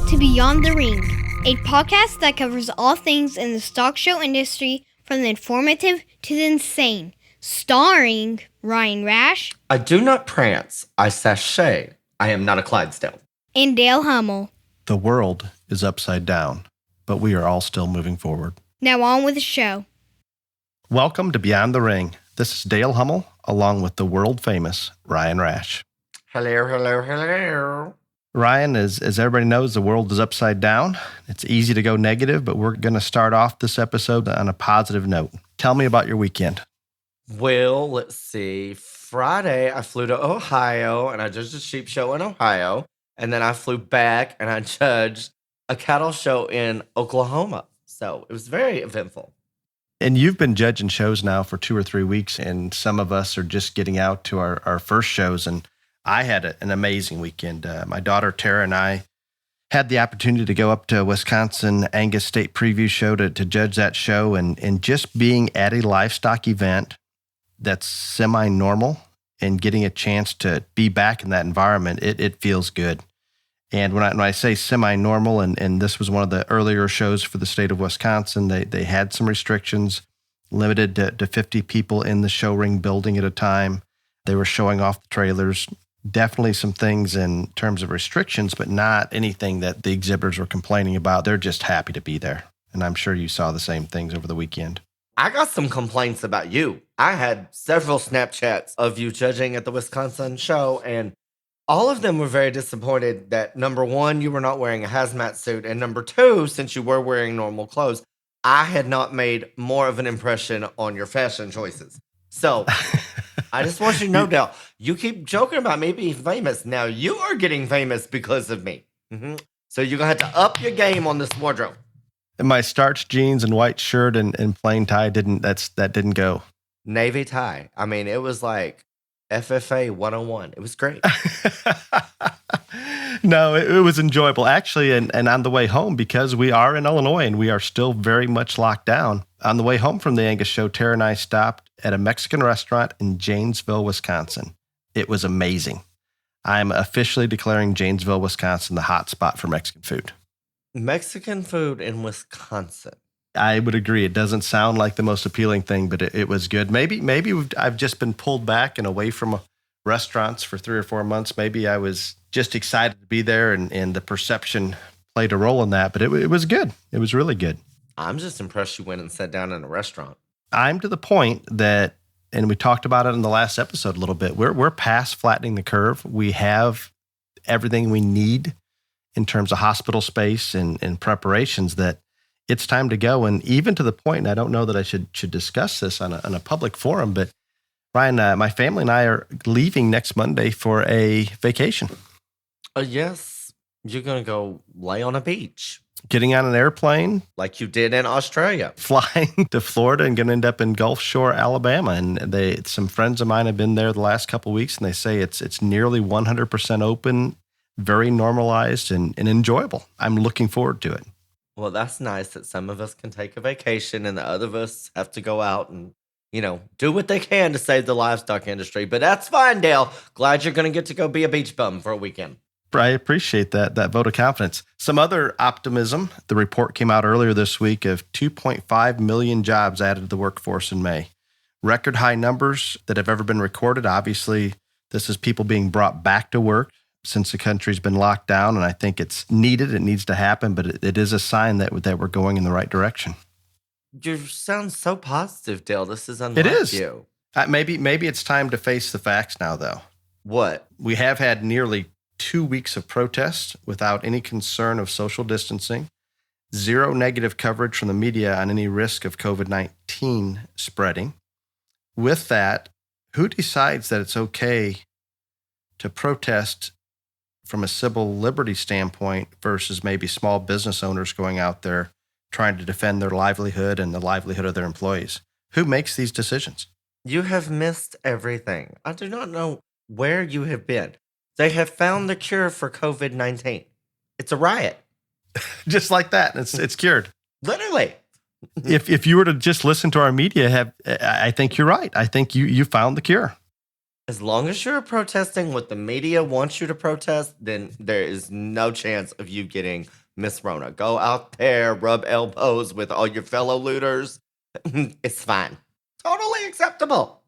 to Beyond the Ring, a podcast that covers all things in the stock show industry from the informative to the insane. Starring Ryan Rash. I do not prance, I sashay. I am not a Clydesdale. And Dale Hummel. The world is upside down, but we are all still moving forward. Now on with the show. Welcome to Beyond the Ring. This is Dale Hummel, along with the world-famous Ryan Rash. Hello. Ryan, as everybody knows, the world is upside down. It's easy to go negative, but we're going to start off this episode on a positive note. Tell me about your weekend. Well, let's see. Friday, I flew to Ohio, and I judged a sheep show in Ohio. And then I flew back, and I judged a cattle show in Oklahoma. So it was very eventful. And you've been judging shows now for 2 or 3 weeks, and some of us are just getting out to our first shows. And I had an amazing weekend. My daughter, Tara, and I had the opportunity to go up to Wisconsin Angus State Preview Show to judge that show. And just being at a livestock event that's semi-normal and getting a chance to be back in that environment, it feels good. And when I say semi-normal, and this was one of the earlier shows for the state of Wisconsin, they had some restrictions, limited to 50 people in the show ring building at a time. They were showing off the trailers. Definitely some things in terms of restrictions, but not anything that the exhibitors were complaining about. They're just happy to be there. And I'm sure you saw the same things over the weekend. I got some complaints about you. I had several Snapchats of you judging at the Wisconsin show, and all of them were very disappointed that, number one, you were not wearing a hazmat suit, and number two, since you were wearing normal clothes, I had not made more of an impression on your fashion choices. So I just want you to know, Dale, you keep joking about me being famous. Now you are getting famous because of me. So you're going to have to up your game on this wardrobe. And my starched jeans and white shirt and plain tie that didn't go. Navy tie. I mean, it was like FFA 101. It was great. No, it was enjoyable. Actually, and on the way home, because we are in Illinois and we are still very much locked down, on the way home from the Angus show, Tara and I stopped at a Mexican restaurant in Janesville, Wisconsin. It was amazing. I'm officially declaring Janesville, Wisconsin, the hot spot for Mexican food. Mexican food in Wisconsin. I would agree. It doesn't sound like the most appealing thing, but it was good. Maybe I've just been pulled back and away from restaurants for 3 or 4 months. Maybe I was just excited to be there, and the perception played a role in that. But it was good. It was really good. I'm just impressed you went and sat down in a restaurant. I'm to the point that, and we talked about it in the last episode a little bit, we're past flattening the curve. We have everything we need in terms of hospital space and preparations that it's time to go. And even to the point, and I don't know that I should discuss this on a public forum, but Ryan, my family and I are leaving next Monday for a vacation. Yes, you're going to go lay on a beach. Getting on an airplane. Like you did in Australia. Flying to Florida and going to end up in Gulf Shore, Alabama. And some friends of mine have been there the last couple of weeks, and they say it's nearly 100% open, very normalized and enjoyable. I'm looking forward to it. Well, that's nice that some of us can take a vacation and the other of us have to go out and, do what they can to save the livestock industry. But that's fine, Dale. Glad you're going to get to go be a beach bum for a weekend. I appreciate that vote of confidence. Some other optimism. The report came out earlier this week of 2.5 million jobs added to the workforce in May. Record high numbers that have ever been recorded. Obviously, this is people being brought back to work since the country's been locked down, and I think it's needed. It needs to happen, but it is a sign that we're going in the right direction. You sound so positive, Dale. This is unlike it is. You. Maybe it's time to face the facts now, though. What? We have had nearly 2 weeks of protests without any concern of social distancing, zero negative coverage from the media on any risk of COVID-19 spreading. With that, who decides that it's okay to protest from a civil liberty standpoint versus maybe small business owners going out there trying to defend their livelihood and the livelihood of their employees? Who makes these decisions? You have missed everything. I do not know where you have been. They have found the cure for COVID-19. It's a riot. Just like that. It's cured. Literally. If you were to just listen to our media, I think you're right. I think you found the cure. As long as you're protesting what the media wants you to protest, then there is no chance of you getting Miss Rona. Go out there, rub elbows with all your fellow looters. It's fine. Totally acceptable.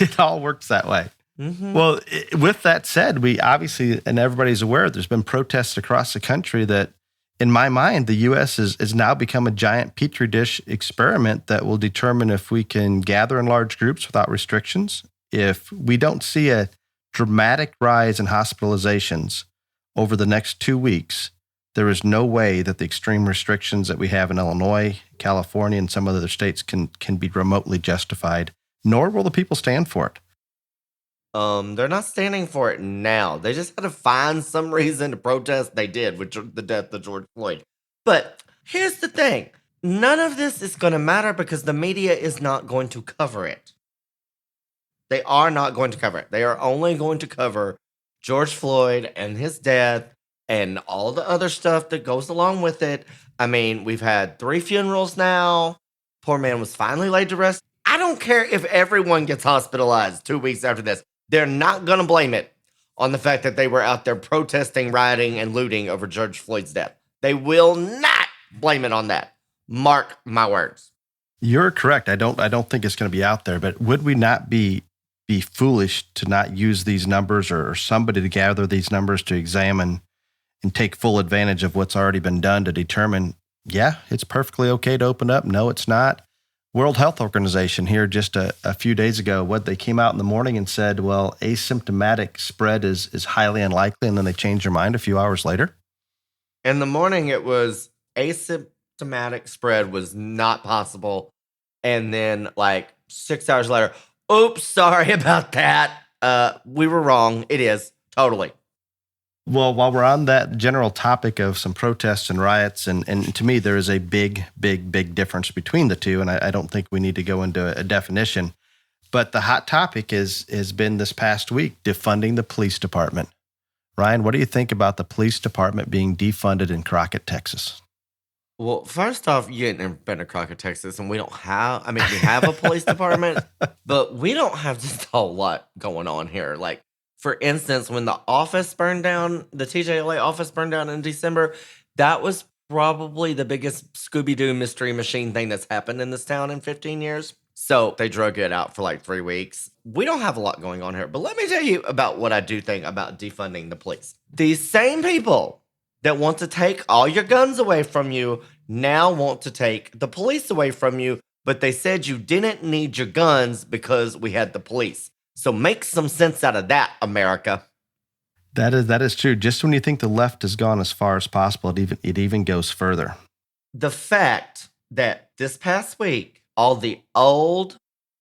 It all works that way. Mm-hmm. Well, with that said, we obviously, and everybody's aware, there's been protests across the country that, in my mind, the U.S. is now become a giant petri dish experiment that will determine if we can gather in large groups without restrictions. If we don't see a dramatic rise in hospitalizations over the next 2 weeks, there is no way that the extreme restrictions that we have in Illinois, California, and some other states can be remotely justified, nor will the people stand for it. They're not standing for it now. They just had to find some reason to protest. They did with the death of George Floyd. But here's the thing. None of this is going to matter because the media is not going to cover it. They are not going to cover it. They are only going to cover George Floyd and his death and all the other stuff that goes along with it. I mean, we've had 3 funerals now. Poor man was finally laid to rest. I don't care if everyone gets hospitalized 2 weeks after this. They're not going to blame it on the fact that they were out there protesting, rioting, and looting over George Floyd's death. They will not blame it on that. Mark my words. You're correct. I don't think it's going to be out there, but would we not be foolish to not use these numbers or somebody to gather these numbers to examine and take full advantage of what's already been done to determine, yeah, it's perfectly okay to open up. No, it's not. World Health Organization here just a few days ago, they came out in the morning and said, well, asymptomatic spread is highly unlikely. And then they changed their mind a few hours later. In the morning, it was asymptomatic spread was not possible. And then like 6 hours later, oops, sorry about that. We were wrong. It is. Totally. Well, while we're on that general topic of some protests and riots, and to me, there is a big difference between the two, and I don't think we need to go into a definition. But the hot topic has been this past week, defunding the police department. Ryan, what do you think about the police department being defunded in Crockett, Texas? Well, first off, you ain't never been to Crockett, Texas, and we have a police department, but we don't have just a whole lot going on here. Like, for instance, when the office burned down, the TJLA office burned down in December, that was probably the biggest Scooby-Doo mystery machine thing that's happened in this town in 15 years. So they drug it out for like 3 weeks. We don't have a lot going on here, but let me tell you about what I do think about defunding the police. These same people that want to take all your guns away from you now want to take the police away from you, but they said you didn't need your guns because we had the police. So make some sense out of that, America. That is true. Just when you think the left has gone as far as possible, it even goes further. The fact that this past week, all the old,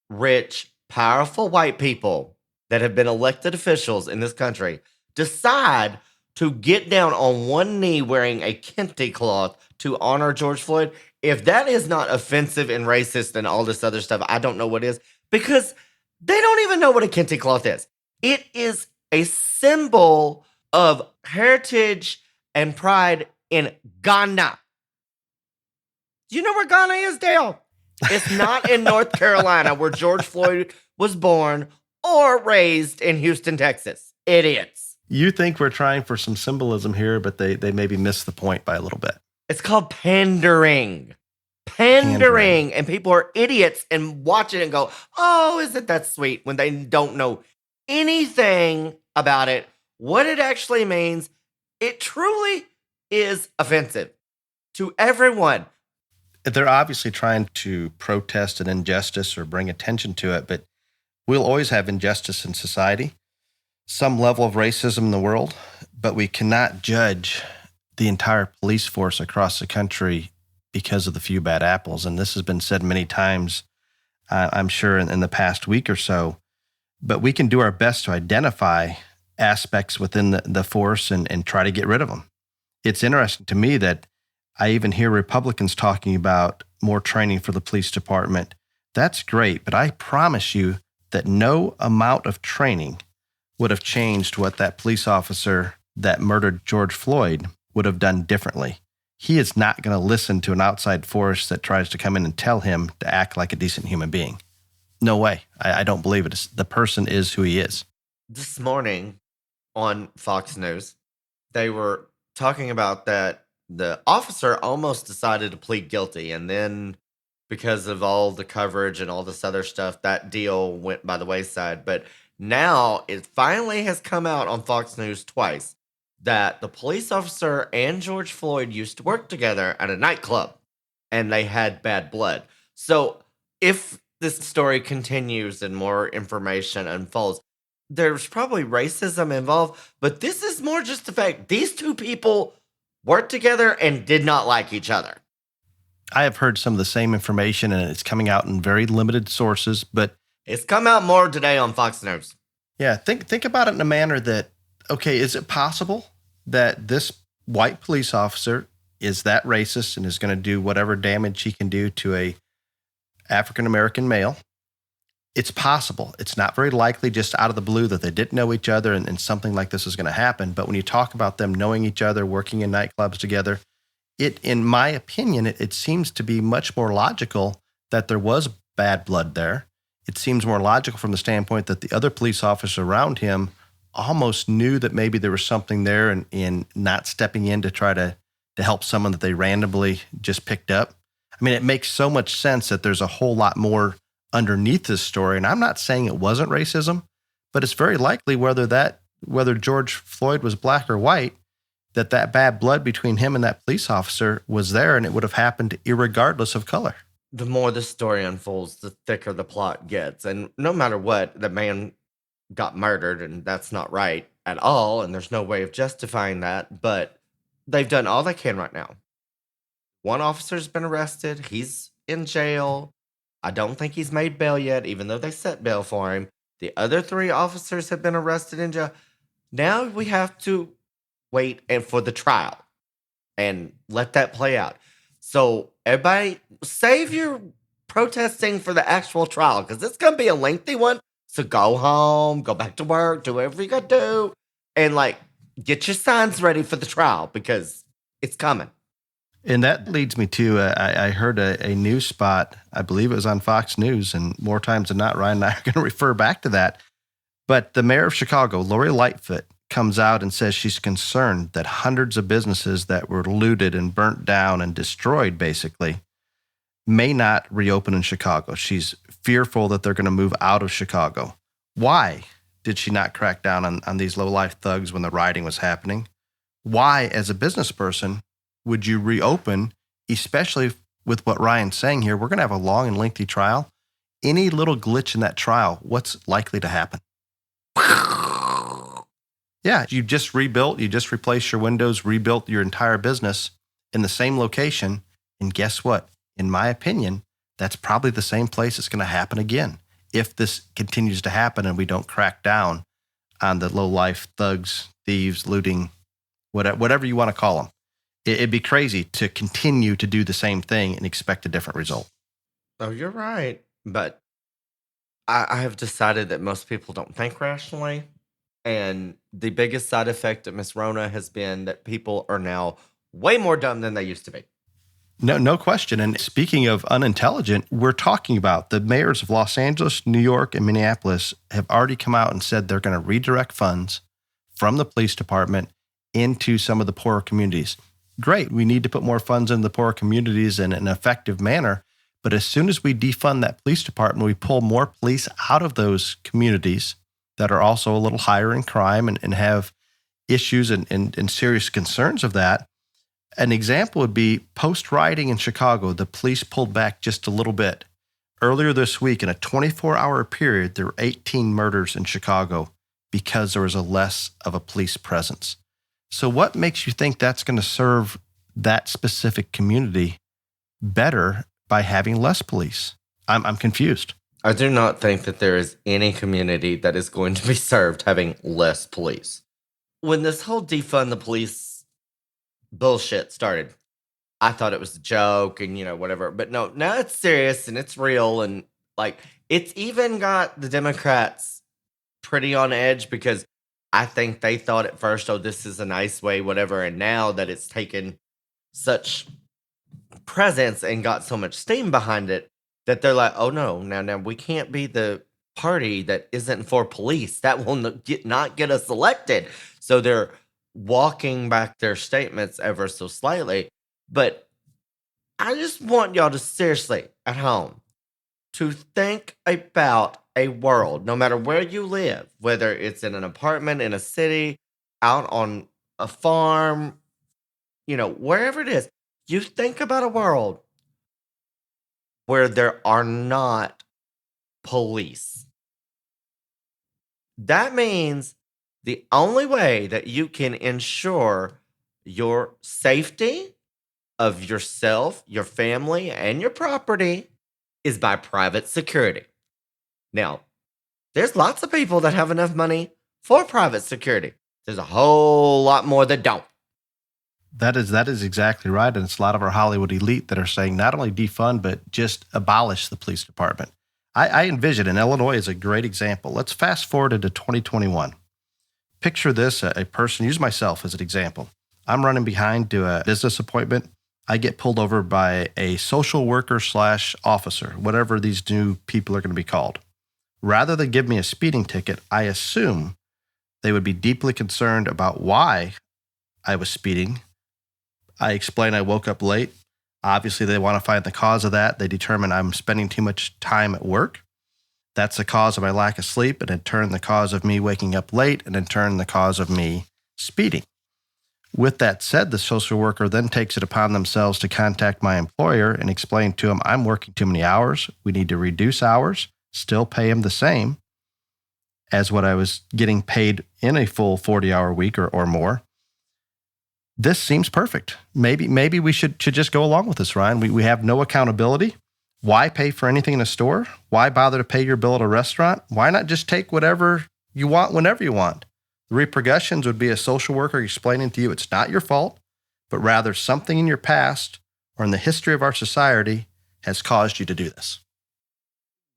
rich, powerful white people that have been elected officials in this country decide to get down on one knee wearing a kente cloth to honor George Floyd, if that is not offensive and racist and all this other stuff, I don't know what is, because they don't even know what a kente cloth is. It is a symbol of heritage and pride in Ghana. Do you know where Ghana is, Dale? It's not in North Carolina where George Floyd was born or raised in Houston, Texas. Idiots. You think we're trying for some symbolism here, but they maybe missed the point by a little bit. It's called pandering. Pandering. And people are idiots and watch it and go, oh, isn't that sweet? When they don't know anything about it, what it actually means. It truly is offensive to everyone. They're obviously trying to protest an injustice or bring attention to it, but we'll always have injustice in society, some level of racism in the world, but we cannot judge the entire police force across the country because of the few bad apples. And this has been said many times, I'm sure, in the past week or so. But we can do our best to identify aspects within the force and try to get rid of them. It's interesting to me that I even hear Republicans talking about more training for the police department. That's great, but I promise you that no amount of training would have changed what that police officer that murdered George Floyd would have done differently. He is not going to listen to an outside force that tries to come in and tell him to act like a decent human being. No way. I don't believe it. The person is who he is. This morning on Fox News, they were talking about that the officer almost decided to plead guilty. And then because of all the coverage and all this other stuff, that deal went by the wayside. But now it finally has come out on Fox News twice that the police officer and George Floyd used to work together at a nightclub and they had bad blood. So if this story continues and more information unfolds, there's probably racism involved, but this is more just the fact these two people worked together and did not like each other. I have heard some of the same information, and it's coming out in very limited sources, but it's come out more today on Fox News. Yeah, think about it in a manner that, okay, is it possible that this white police officer is that racist and is going to do whatever damage he can do to a African-American male? It's possible. It's not very likely just out of the blue that they didn't know each other and something like this is going to happen. But when you talk about them knowing each other, working in nightclubs together, in my opinion, it seems to be much more logical that there was bad blood there. It seems more logical from the standpoint that the other police officer around him almost knew that maybe there was something there and in not stepping in to try to help someone that they randomly just picked up. I mean, it makes so much sense that there's a whole lot more underneath this story. And I'm not saying it wasn't racism, but it's very likely whether George Floyd was black or white, that bad blood between him and that police officer was there, and it would have happened irregardless of color. The more the story unfolds, the thicker the plot gets. And no matter what, the man got murdered, and that's not right at all. And there's no way of justifying that. But they've done all they can right now. One officer's been arrested. He's in jail. I don't think he's made bail yet, even though they set bail for him. The other 3 officers have been arrested in jail. Now we have to wait for the trial and let that play out. So everybody, save your protesting for the actual trial, because it's going to be a lengthy one. So go home, go back to work, do whatever you got to do, and get your signs ready for the trial, because it's coming. And that leads me to, I heard a news spot, I believe it was on Fox News, and more times than not, Ryan and I are going to refer back to that. But the mayor of Chicago, Lori Lightfoot, comes out and says she's concerned that hundreds of businesses that were looted and burnt down and destroyed, basically, may not reopen in Chicago. She's fearful that they're going to move out of Chicago. Why did she not crack down on these low-life thugs when the rioting was happening? Why, as a business person, would you reopen, especially with what Ryan's saying here? We're going to have a long and lengthy trial. Any little glitch in that trial, what's likely to happen? Yeah, you just rebuilt, you just replaced your windows, rebuilt your entire business in the same location. And guess what? In my opinion, that's probably the same place it's going to happen again if this continues to happen and we don't crack down on the low-life thugs, thieves, looting, whatever you want to call them. It'd be crazy to continue to do the same thing and expect a different result. Oh, you're right. But I have decided that most people don't think rationally. And the biggest side effect of Miss Rona has been that people are now way more dumb than they used to be. No question. And speaking of unintelligent, we're talking about the mayors of Los Angeles, New York, and Minneapolis have already come out and said they're going to redirect funds from the police department into some of the poorer communities. Great. We need to put more funds in the poorer communities in an effective manner. But as soon as we defund that police department, we pull more police out of those communities that are also a little higher in crime and have issues and serious concerns of that. An example would be post-rioting in Chicago, the police pulled back just a little bit. Earlier this week, in a 24-hour period, there were 18 murders in Chicago because there was a less of a police presence. So what makes you think that's going to serve that specific community better by having less police? I'm confused. I do not think that there is any community that is going to be served having less police. When this whole defund the police bullshit started, I thought it was a joke and, whatever. But no, now it's serious and it's real. And it's even got the Democrats pretty on edge, because I think they thought at first, oh, this is a nice way, whatever. And now that it's taken such presence and got so much steam behind it, that they're like, oh no, now we can't be the party that isn't for police. That will not get us elected. So they're walking back their statements ever so slightly. But I just want y'all to seriously at home to think about a world, no matter where you live, whether it's in an apartment, in a city, out on a farm, wherever it is, you think about a world where there are not police. That means the only way that you can ensure your safety of yourself, your family, and your property is by private security. Now, there's lots of people that have enough money for private security. There's a whole lot more that don't. That is exactly right. And it's a lot of our Hollywood elite that are saying not only defund, but just abolish the police department. I envision, and Illinois is a great example. Let's fast forward into 2021. Picture this, a person, use myself as an example. I'm running behind to a business appointment. I get pulled over by a social worker / officer, whatever these new people are going to be called. Rather than give me a speeding ticket, I assume they would be deeply concerned about why I was speeding. I explain I woke up late. Obviously, they want to find the cause of that. They determine I'm spending too much time at work. That's the cause of my lack of sleep, and in turn, the cause of me waking up late, and in turn, the cause of me speeding. With that said, the social worker then takes it upon themselves to contact my employer and explain to him, I'm working too many hours. We need to reduce hours, still pay him the same as what I was getting paid in a full 40-hour week or more. This seems perfect. Maybe we should just go along with this, Ryan. We have no accountability. Why pay for anything in a store? Why bother to pay your bill at a restaurant? Why not just take whatever you want whenever you want? The repercussions would be a social worker explaining to you it's not your fault, but rather something in your past or in the history of our society has caused you to do this.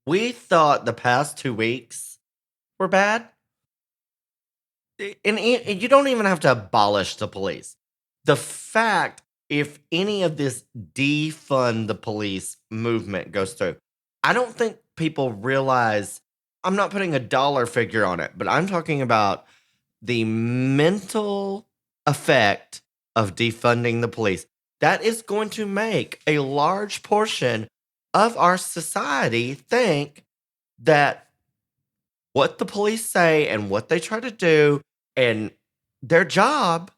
We thought the past 2 weeks were bad. And you don't even have to abolish the police. The fact, if any of this defund the police movement goes through, I don't think people realize, I'm not putting a dollar figure on it, but I'm talking about the mental effect of defunding the police. That is going to make a large portion of our society think that what the police say and what they try to do and their job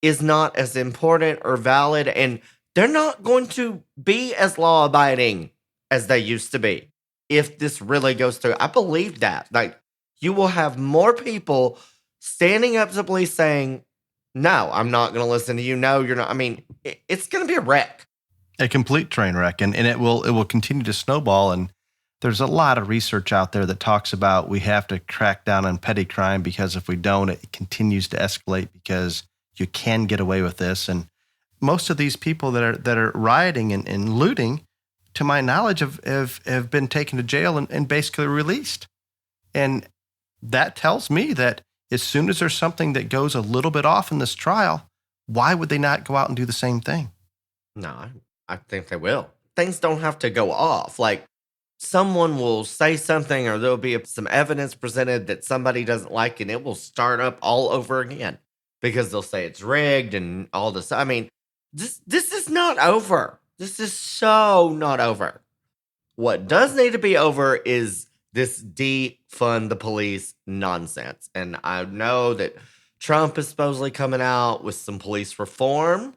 is not as important or valid, and they're not going to be as law-abiding as they used to be if this really goes through. I believe that. Like, you will have more people standing up to police saying, no, I'm not going to listen to you. No, you're not. I mean, it's going to be a wreck. A complete train wreck, and it will continue to snowball. And there's a lot of research out there that talks about we have to crack down on petty crime, because if we don't, it continues to escalate because you can get away with this. And most of these people that are rioting and looting, to my knowledge, have been taken to jail and basically released. And that tells me that as soon as there's something that goes a little bit off in this trial, why would they not go out and do the same thing? No, I think they will. Things don't have to go off. Like, someone will say something, or there'll be some evidence presented that somebody doesn't like, and it will start up all over again because they'll say it's rigged and all this. I mean, this is not over. This is so not over. What does need to be over is this defund the police nonsense. And I know that Trump is supposedly coming out with some police reform,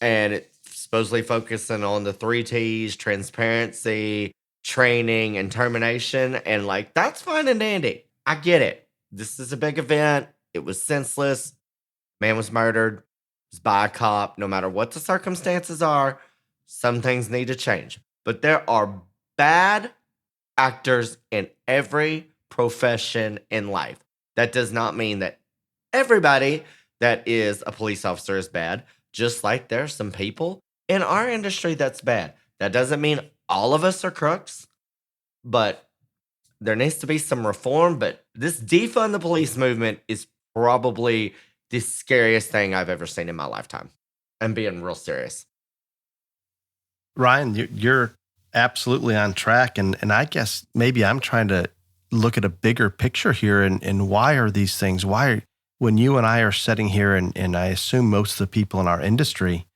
and it's supposedly focusing on the 3 T's: transparency, training, and termination. And like, that's fine and dandy. I get it. This is a big event. It was senseless. Man was murdered. It was by a cop. No matter what the circumstances are, some things need to change. But there are bad actors in every profession in life. That does not mean that everybody that is a police officer is bad. Just like there are some people in our industry that's bad. That doesn't mean all of us are crooks, but there needs to be some reform. But this defund the police movement is probably the scariest thing I've ever seen in my lifetime. I'm being real serious. Ryan, you're absolutely on track. And I guess maybe I'm trying to look at a bigger picture here and why are these things? When you and I are sitting here and I assume most of the people in our industry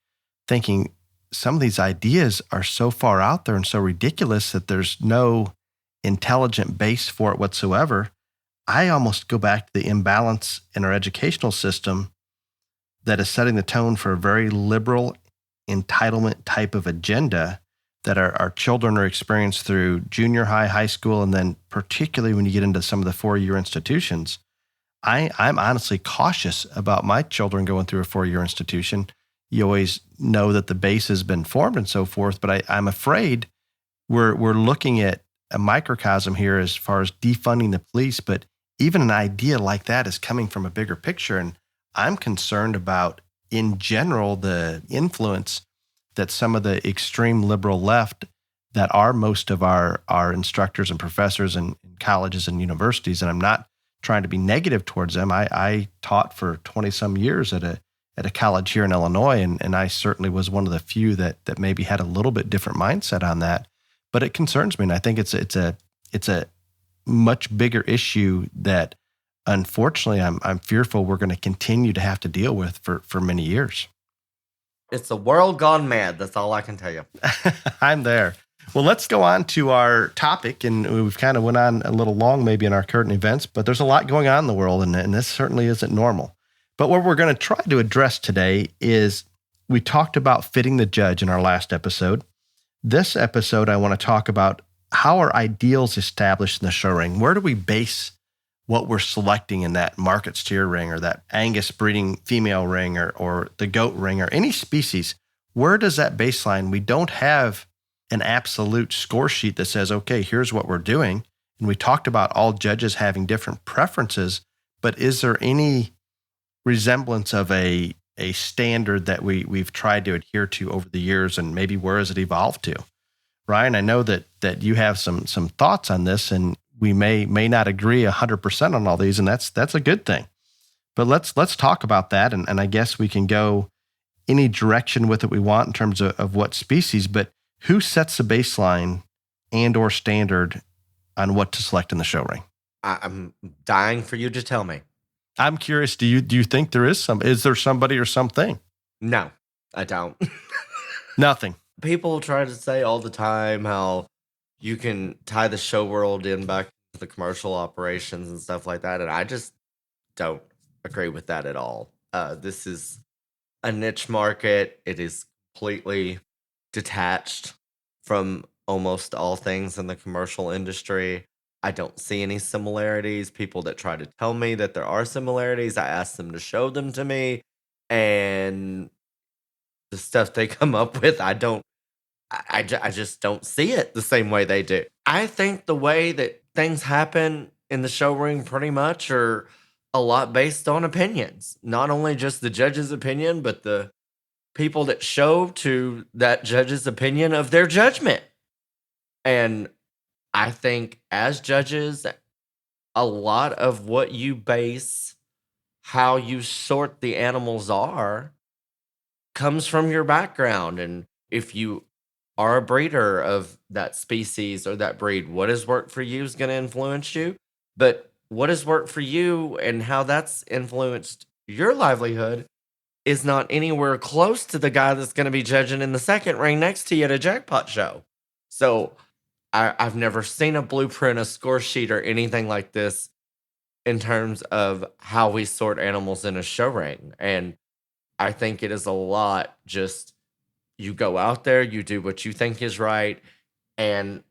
thinking some of these ideas are so far out there and so ridiculous that there's no intelligent base for it whatsoever. I almost go back to the imbalance in our educational system that is setting the tone for a very liberal entitlement type of agenda that our children are experienced through junior high, high school, and then particularly when you get into some of the four-year institutions. I'm honestly cautious about my children going through a four-year institution. You always know that the base has been formed and so forth, but I'm afraid we're looking at a microcosm here as far as defunding the police, but even an idea like that is coming from a bigger picture. And I'm concerned about, in general, the influence that some of the extreme liberal left that are most of our instructors and professors in colleges and universities, and I'm not trying to be negative towards them. I taught for 20 some years at a college here in Illinois, and I certainly was one of the few that maybe had a little bit different mindset on that. But it concerns me, and I think it's a much bigger issue that unfortunately I'm fearful we're going to continue to have to deal with for many years. It's a world gone mad. That's all I can tell you. I'm there. Well, let's go on to our topic, and we've kind of went on a little long maybe in our current events, but there's a lot going on in the world, and this certainly isn't normal. But what we're going to try to address today is we talked about fitting the judge in our last episode. This episode, I want to talk about how are ideals established in the show ring? Where do we base what we're selecting in that market steer ring or that Angus breeding female ring or the goat ring or any species? Where does that baseline? We don't have an absolute score sheet that says, okay, here's what we're doing. And we talked about all judges having different preferences, but is there any resemblance of a standard that we've tried to adhere to over the years, and maybe where has it evolved to? Ryan, I know that you have some thoughts on this, and we may not agree 100% on all these, and that's a good thing. But let's talk about that, and I guess we can go any direction with it we want in terms of what species, but who sets the baseline and or standard on what to select in the show ring? I'm dying for you to tell me. I'm curious, do you think there is there somebody or something? No, I don't. Nothing. People try to say all the time how you can tie the show world in back to the commercial operations and stuff like that, and I just don't agree with that at all. This is a niche market. It is completely detached from almost all things in the commercial industry. I don't see any similarities. People that try to tell me that there are similarities, I ask them to show them to me, and the stuff they come up with, I just don't see it the same way they do. I think the way that things happen in the show ring pretty much are a lot based on opinions. Not only just the judge's opinion, but the people that show to that judge's opinion of their judgment. And I think as judges, a lot of what you base how you sort the animals are comes from your background. And if you are a breeder of that species or that breed, what has worked for you is going to influence you. But what has worked for you and how that's influenced your livelihood is not anywhere close to the guy that's going to be judging in the second ring next to you at a jackpot show. So I've never seen a blueprint, a score sheet, or anything like this in terms of how we sort animals in a show ring. And I think it is a lot just you go out there, you do what you think is right. And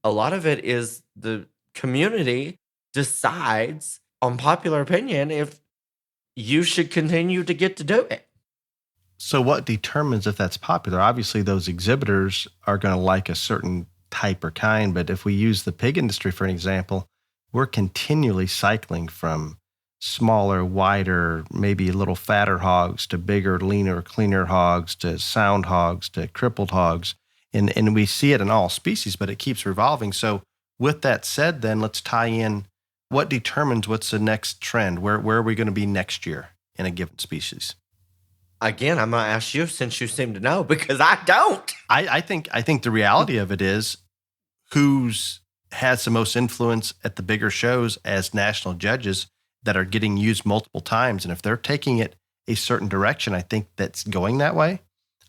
a lot of it is the community decides on popular opinion if you should continue to get to do it. So what determines if that's popular? Obviously, those exhibitors are going to like a certain type or kind, but if we use the pig industry for an example, we're continually cycling from smaller, wider, maybe a little fatter hogs to bigger, leaner, cleaner hogs to sound hogs to crippled hogs. And we see it in all species, but it keeps revolving. So with that said, then let's tie in what determines what's the next trend? Where are we going to be next year in a given species? Again, I'm going to ask you since you seem to know because I don't. I think the reality of it is who's has the most influence at the bigger shows as national judges that are getting used multiple times. And if they're taking it a certain direction, I think that's going that way.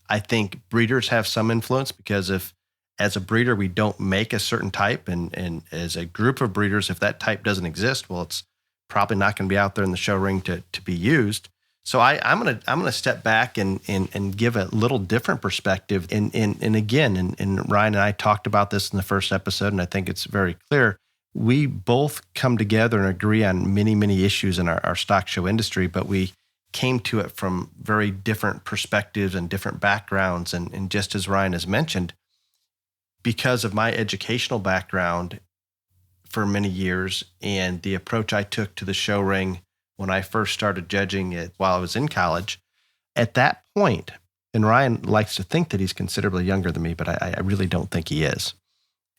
I think breeders have some influence because if, as a breeder, we don't make a certain type, and as a group of breeders, if that type doesn't exist, well, it's probably not going to be out there in the show ring to be used. So I'm gonna step back and give a little different perspective. And again, Ryan and I talked about this in the first episode, and I think it's very clear. We both come together and agree on many issues in our stock show industry, but we came to it from very different perspectives and different backgrounds. And just as Ryan has mentioned, because of my educational background for many years and the approach I took to the show ring when I first started judging it while I was in college, at that point, and Ryan likes to think that he's considerably younger than me, but I really don't think he is.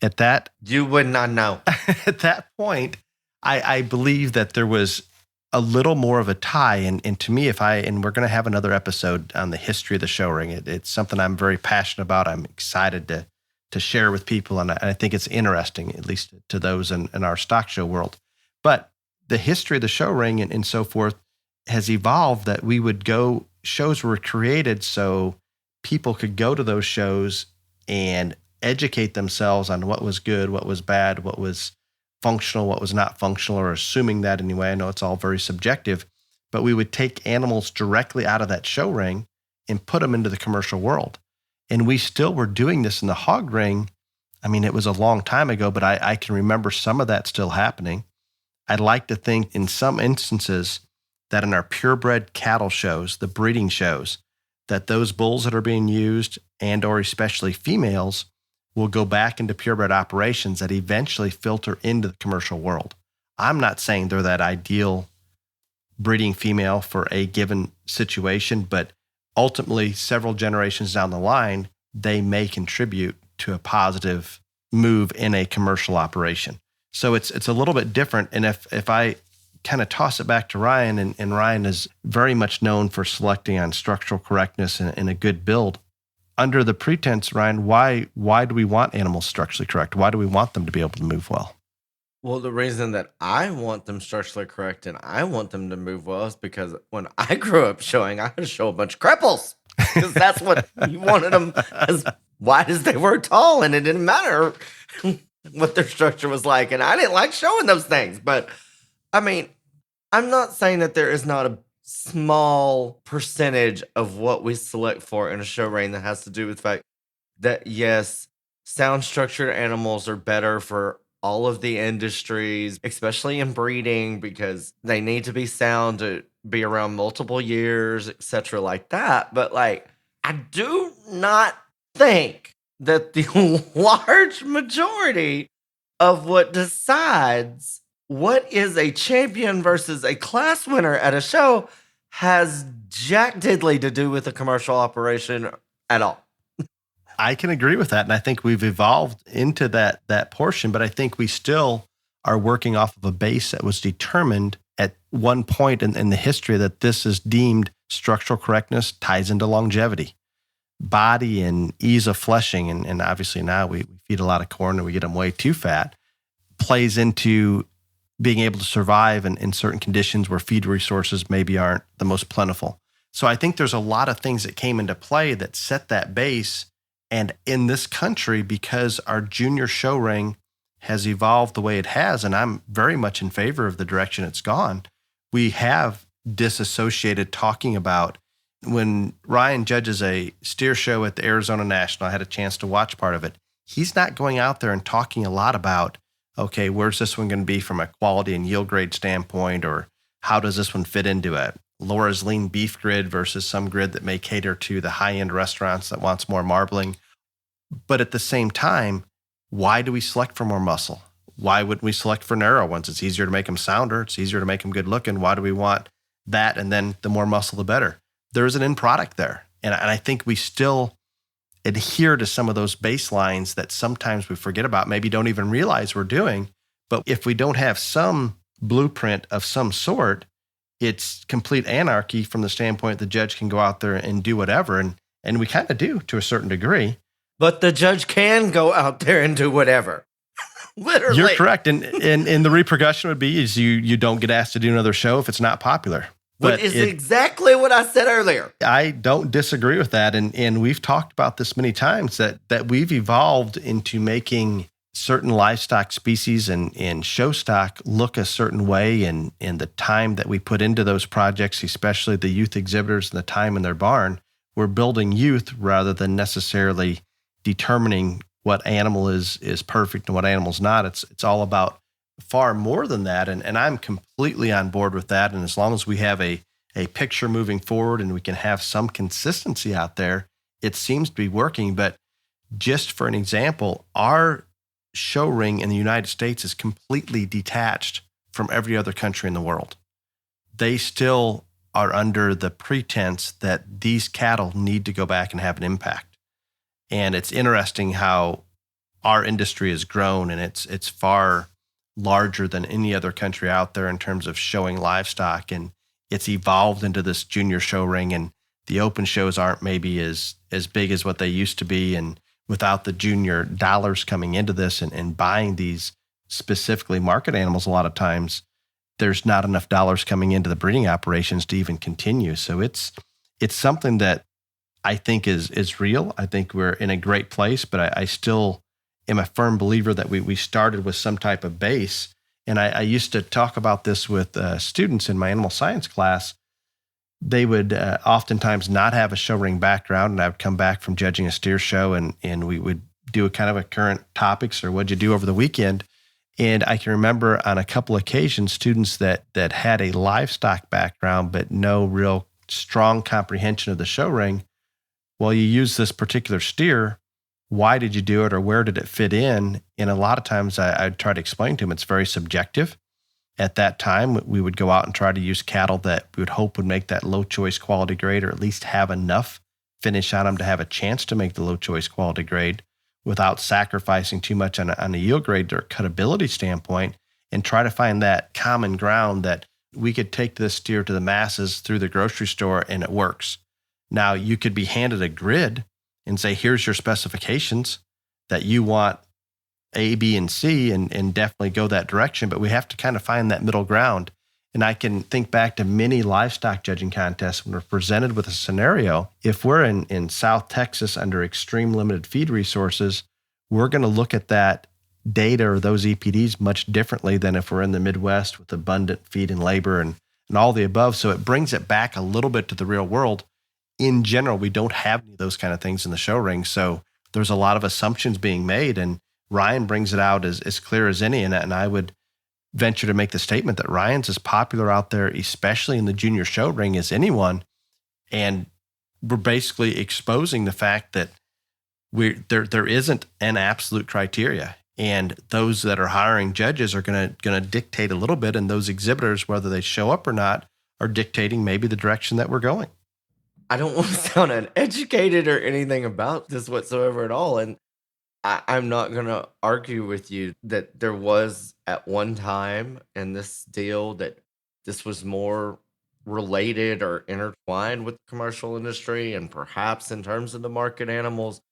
At that, you would not know. At that point, I believe that there was a little more of a tie. And to me, and we're going to have another episode on the history of the show ring. It's something I'm very passionate about. I'm excited to share with people. And I think it's interesting, at least to those in our stock show world. But the history of the show ring and so forth has evolved that we would go, shows were created so people could go to those shows and educate themselves on what was good, what was bad, what was functional, what was not functional, or assuming that anyway. I know it's all very subjective, but we would take animals directly out of that show ring and put them into the commercial world. And we still were doing this in the hog ring. I mean, it was a long time ago, but I can remember some of that still happening. I'd like to think in some instances that in our purebred cattle shows, the breeding shows, that those bulls that are being used and or especially females will go back into purebred operations that eventually filter into the commercial world. I'm not saying they're that ideal breeding female for a given situation, but ultimately several generations down the line, they may contribute to a positive move in a commercial operation. So it's a little bit different. And if I kind of toss it back to Ryan, and Ryan is very much known for selecting on structural correctness and a good build. Under the pretense, Ryan, why do we want animals structurally correct? Why do we want them to be able to move well? Well, the reason that I want them structurally correct and I want them to move well is because when I grew up showing, I had to show a bunch of cripples because that's what you wanted them as wide as they were tall, and it didn't matter what their structure was like. And I didn't like showing those things. But I mean, I'm not saying that there is not a small percentage of what we select for in a show ring that has to do with the fact that, yes, sound structured animals are better for all of the industries, especially in breeding, because they need to be sound to be around multiple years, etc., like that. But like, I do not think that the large majority of what decides what is a champion versus a class winner at a show has jack diddly to do with a commercial operation at all. I can agree with that. And I think we've evolved into that portion, but I think we still are working off of a base that was determined at one point in the history that this is deemed structural correctness ties into longevity, body and ease of fleshing. And obviously now we feed a lot of corn and we get them way too fat, plays into being able to survive in certain conditions where feed resources maybe aren't the most plentiful. So I think there's a lot of things that came into play that set that base. And in this country, because our junior show ring has evolved the way it has, and I'm very much in favor of the direction it's gone, we have disassociated talking about when Ryan judges a steer show at the Arizona National. I had a chance to watch part of it. He's not going out there and talking a lot about, okay, where's this one going to be from a quality and yield grade standpoint, or how does this one fit into a Laura's lean beef grid versus some grid that may cater to the high-end restaurants that wants more marbling. But at the same time, why do we select for more muscle? Why wouldn't we select for narrow ones? It's easier to make them sounder. It's easier to make them good looking. Why do we want that? And then the more muscle, the better. There is an end product there. And I think we still adhere to some of those baselines that sometimes we forget about, maybe don't even realize we're doing. But if we don't have some blueprint of some sort, it's complete anarchy from the standpoint the judge can go out there and do whatever. And we kind of do to a certain degree. But the judge can go out there and do whatever. Literally. You're correct. And the repercussion would be is you don't get asked to do another show if it's not popular. But it's exactly what I said earlier. I don't disagree with that. And we've talked about this many times that we've evolved into making certain livestock species and show stock look a certain way. And the time that we put into those projects, especially the youth exhibitors and the time in their barn, we're building youth rather than necessarily determining what animal is perfect and what animal's not. It's all about far more than that. And I'm completely on board with that. And as long as we have a picture moving forward and we can have some consistency out there, it seems to be working. But just for an example, our show ring in the United States is completely detached from every other country in the world. They still are under the pretense that these cattle need to go back and have an impact. And it's interesting how our industry has grown, and it's far larger than any other country out there in terms of showing livestock. And it's evolved into this junior show ring, and the open shows aren't maybe as big as what they used to be. And without the junior dollars coming into this and buying these specifically market animals, a lot of times there's not enough dollars coming into the breeding operations to even continue. So it's something that I think is real. I think we're in a great place, but I still am a firm believer that we started with some type of base. And I used to talk about this with students in my animal science class. They would oftentimes not have a show ring background, and I would come back from judging a steer show, and we would do a kind of a current topics or what'd you do over the weekend. And I can remember on a couple occasions, students that had a livestock background but no real strong comprehension of the show ring. Well, you use this particular steer. Why did you do it, or where did it fit in? And a lot of times I'd try to explain to them it's very subjective. At that time, we would go out and try to use cattle that we would hope would make that low choice quality grade, or at least have enough finish on them to have a chance to make the low choice quality grade without sacrificing too much on a yield grade or cutability standpoint, and try to find that common ground that we could take this steer to the masses through the grocery store and it works. Now, you could be handed a grid and say, here's your specifications that you want A, B, and C, and definitely go that direction. But we have to kind of find that middle ground. And I can think back to many livestock judging contests when we're presented with a scenario. If we're in South Texas under extreme limited feed resources, we're going to look at that data or those EPDs much differently than if we're in the Midwest with abundant feed and labor and all the above. So it brings it back a little bit to the real world. In general, we don't have any of those kind of things in the show ring. So there's a lot of assumptions being made, and Ryan brings it out as clear as any. And I would venture to make the statement that Ryan's as popular out there, especially in the junior show ring, as anyone. And we're basically exposing the fact that there isn't an absolute criteria. And those that are hiring judges are going to dictate a little bit, and those exhibitors, whether they show up or not, are dictating maybe the direction that we're going. I don't want to sound uneducated or anything about this whatsoever at all. And I'm not going to argue with you that there was at one time in this deal that this was more related or intertwined with the commercial industry. And perhaps in terms of the market animals,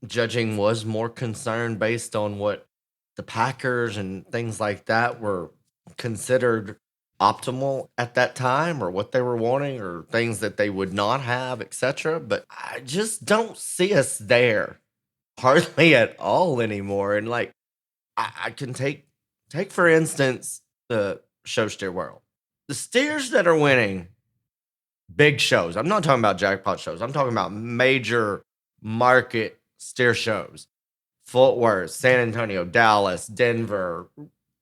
judging was more concerned based on what the packers and things like that were considered optimal at that time, or what they were wanting, or things that they would not have, etc. But I just don't see us there hardly at all anymore. And like, I can take for instance the show steer world. The steers that are winning big shows, I'm not talking about jackpot shows, I'm talking about major market steer shows. Fort Worth, San Antonio, Dallas, Denver,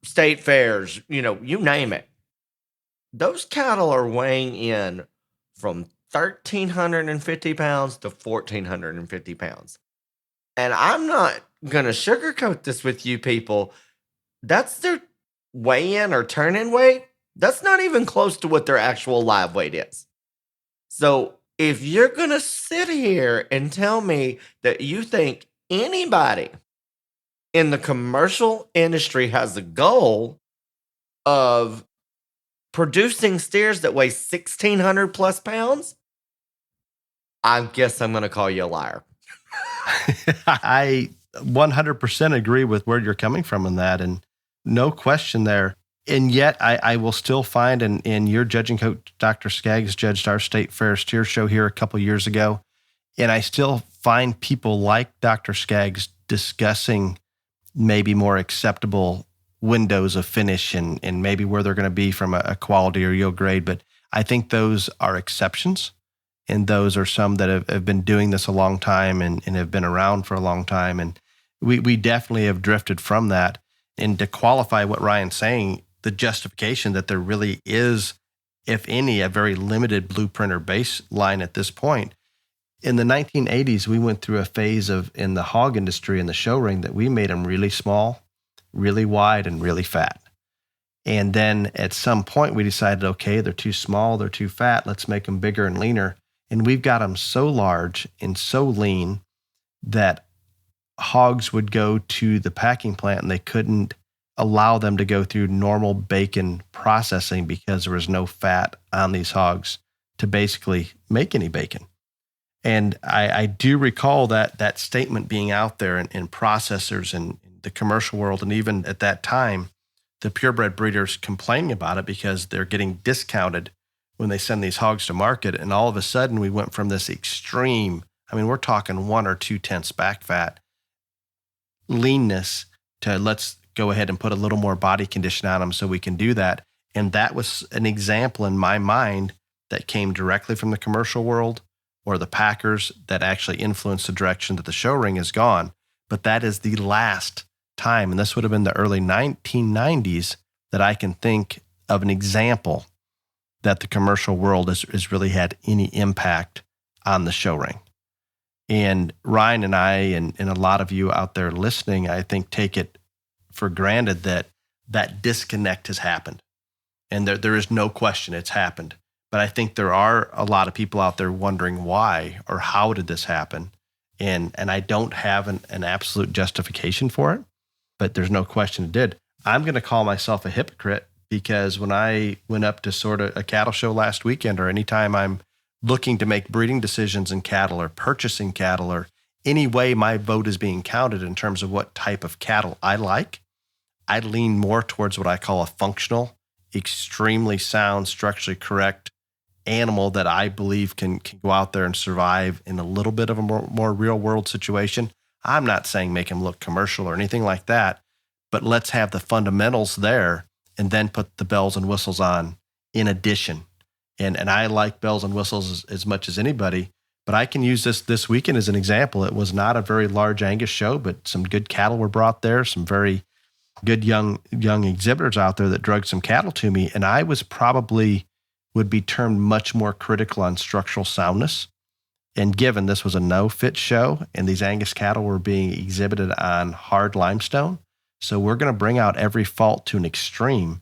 state fairs, you name it. Those cattle are weighing in from 1,350 pounds to 1,450 pounds. And I'm not going to sugarcoat this with you people. That's their weigh-in or turn-in weight. That's not even close to what their actual live weight is. So if you're going to sit here and tell me that you think anybody in the commercial industry has a goal of producing steers that weigh 1,600 plus pounds, I guess I'm going to call you a liar. I 100% agree with where you're coming from in that, and no question there. And yet, I will still find, and your judging coach, Dr. Skaggs, judged our state fair steer show here a couple years ago, and I still find people like Dr. Skaggs discussing maybe more acceptable windows of finish and maybe where they're going to be from a quality or yield grade. But I think those are exceptions. And those are some that have been doing this a long time and have been around for a long time. And we definitely have drifted from that. And to qualify what Ryan's saying, the justification that there really is, if any, a very limited blueprint or baseline at this point. In the 1980s, we went through a phase in the hog industry and the show ring that we made them really small, really wide, and really fat. And then at some point we decided, okay, they're too small, they're too fat, let's make them bigger and leaner. And we've got them so large and so lean that hogs would go to the packing plant and they couldn't allow them to go through normal bacon processing because there was no fat on these hogs to basically make any bacon. And I do recall that statement being out there in processors and the commercial world, and even at that time, the purebred breeders complaining about it because they're getting discounted when they send these hogs to market. And all of a sudden we went from this extreme, I mean, we're talking 1 or 2 tenths back fat leanness to let's go ahead and put a little more body condition on them so we can do that. And that was an example in my mind that came directly from the commercial world or the packers that actually influenced the direction that the show ring has gone. But that is the last time, and this would have been the early 1990s, that I can think of an example that the commercial world has really had any impact on the show ring. And Ryan and I, and a lot of you out there listening, I think take it for granted that disconnect has happened. And there is no question it's happened. But I think there are a lot of people out there wondering why or how did this happen? And I don't have an absolute justification for it, but there's no question it did. I'm going to call myself a hypocrite because when I went up to sort of a cattle show last weekend, or anytime I'm looking to make breeding decisions in cattle or purchasing cattle, or any way my vote is being counted in terms of what type of cattle I like, I lean more towards what I call a functional, extremely sound, structurally correct animal that I believe can go out there and survive in a little bit of a more real world situation. I'm not saying make him look commercial or anything like that, but let's have the fundamentals there and then put the bells and whistles on in addition. And I like bells and whistles as much as anybody, but I can use this weekend as an example. It was not a very large Angus show, but some good cattle were brought there, some very good young exhibitors out there that drugged some cattle to me. And I was probably would be termed much more critical on structural soundness. And given this was a no-fit show and these Angus cattle were being exhibited on hard limestone, so we're going to bring out every fault to an extreme.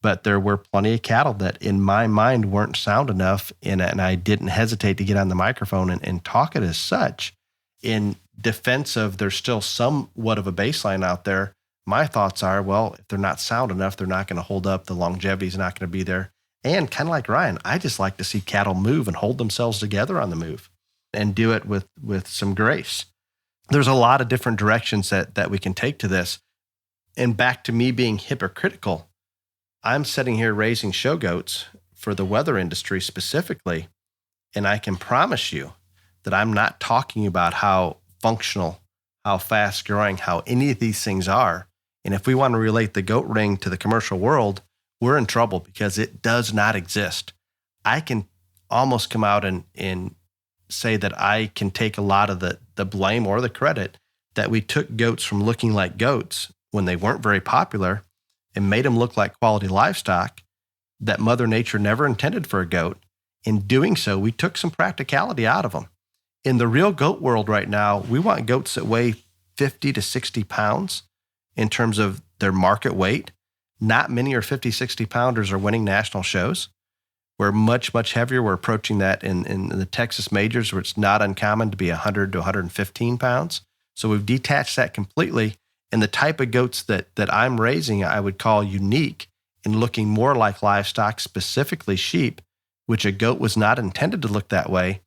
But there were plenty of cattle that in my mind weren't sound enough, and I didn't hesitate to get on the microphone and talk it as such. In defense of there's still somewhat of a baseline out there, my thoughts are, well, if they're not sound enough, they're not going to hold up. The longevity is not going to be there. And kind of like Ryan, I just like to see cattle move and hold themselves together on the move and do it with some grace. There's a lot of different directions that we can take to this. And back to me being hypocritical, I'm sitting here raising show goats for the weather industry specifically, and I can promise you that I'm not talking about how functional, how fast growing, how any of these things are. And if we want to relate the goat ring to the commercial world, we're in trouble because it does not exist. I can almost come out and say that I can take a lot of the blame or the credit that we took goats from looking like goats when they weren't very popular and made them look like quality livestock that Mother Nature never intended for a goat. In doing so, we took some practicality out of them. In the real goat world right now, we want goats that weigh 50 to 60 pounds in terms of their market weight. Not many or 50, 60 pounders are winning national shows. We're much, much heavier. We're approaching that in the Texas majors, where it's not uncommon to be 100 to 115 pounds. So we've detached that completely. And the type of goats that I'm raising, I would call unique and looking more like livestock, specifically sheep, which a goat was not intended to look that way.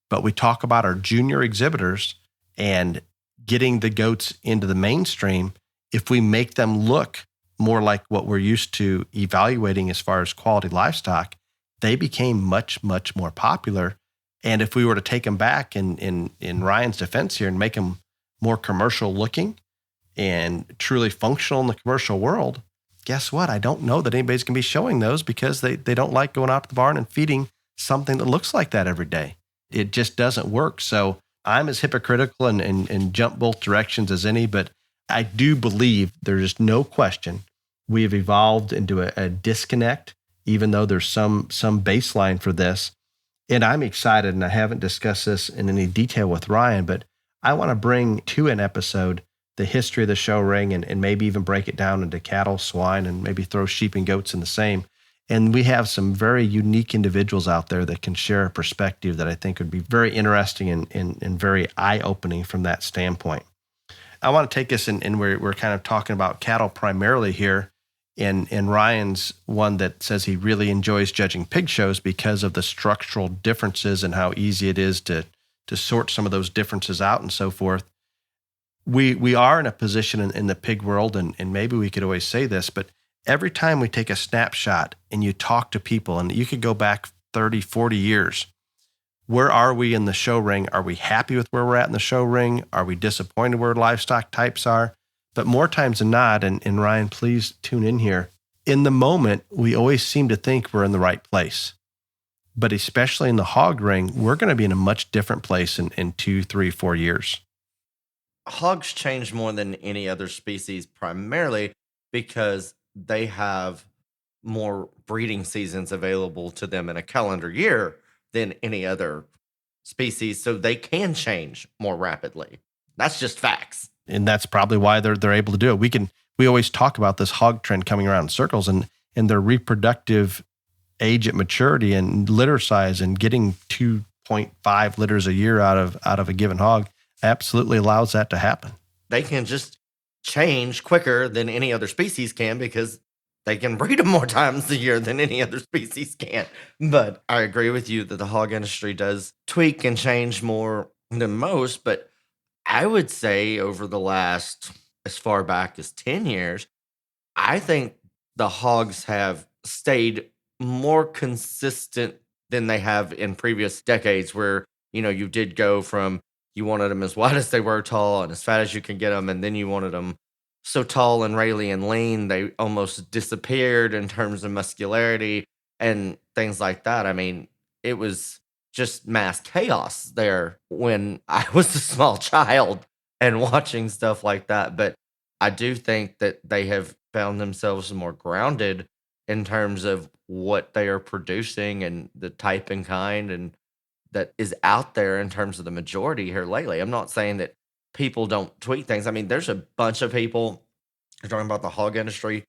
But we talk about our junior exhibitors and getting the goats into the mainstream. If we make them look more like what we're used to evaluating as far as quality livestock, they became much, much more popular. And if we were to take them back in Ryan's defense here and make them more commercial looking and truly functional in the commercial world, guess what? I don't know that anybody's going to be showing those because they don't like going out to the barn and feeding something that looks like that every day. It just doesn't work. So I'm as hypocritical and jump both directions as any, but I do believe there's no question we have evolved into a disconnect, even though there's some baseline for this. And I'm excited, and I haven't discussed this in any detail with Ryan, but I want to bring to an episode the history of the show ring and maybe even break it down into cattle, swine, and maybe throw sheep and goats in the same. And we have some very unique individuals out there that can share a perspective that I think would be very interesting and very eye-opening from that standpoint. I want to take us, and we're kind of talking about cattle primarily here, and Ryan's one that says he really enjoys judging pig shows because of the structural differences and how easy it is to sort some of those differences out and so forth. We are in a position in the pig world, and maybe we could always say this, but every time we take a snapshot and you talk to people, and you could go back 30, 40 years, where are we in the show ring? Are we happy with where we're at in the show ring? Are we disappointed where livestock types are? But more times than not, and Ryan, please tune in here, in the moment, we always seem to think we're in the right place. But especially in the hog ring, we're going to be in a much different place in 2, 3, 4 years. Hogs change more than any other species, primarily because they have more breeding seasons available to them in a calendar year than any other species, so they can change more rapidly. That's just facts. And that's probably why they're able to do it. We always talk about this hog trend coming around in circles, and their reproductive age at maturity and litter size and getting 2.5 litters a year out of a given hog absolutely allows that to happen. They can just change quicker than any other species can because they can breed them more times a year than any other species can. But I agree with you that the hog industry does tweak and change more than most. But I would say over the last, as far back as 10 years, I think the hogs have stayed more consistent than they have in previous decades where, you did go from you wanted them as wide as they were tall and as fat as you can get them, and then you wanted them so tall and raily and lean, they almost disappeared in terms of muscularity and things like that. I mean, it was just mass chaos there when I was a small child and watching stuff like that. But I do think that they have found themselves more grounded in terms of what they are producing and the type and kind and that is out there in terms of the majority here lately. I'm not saying that people don't tweak things. I mean, there's a bunch of people talking about the hog industry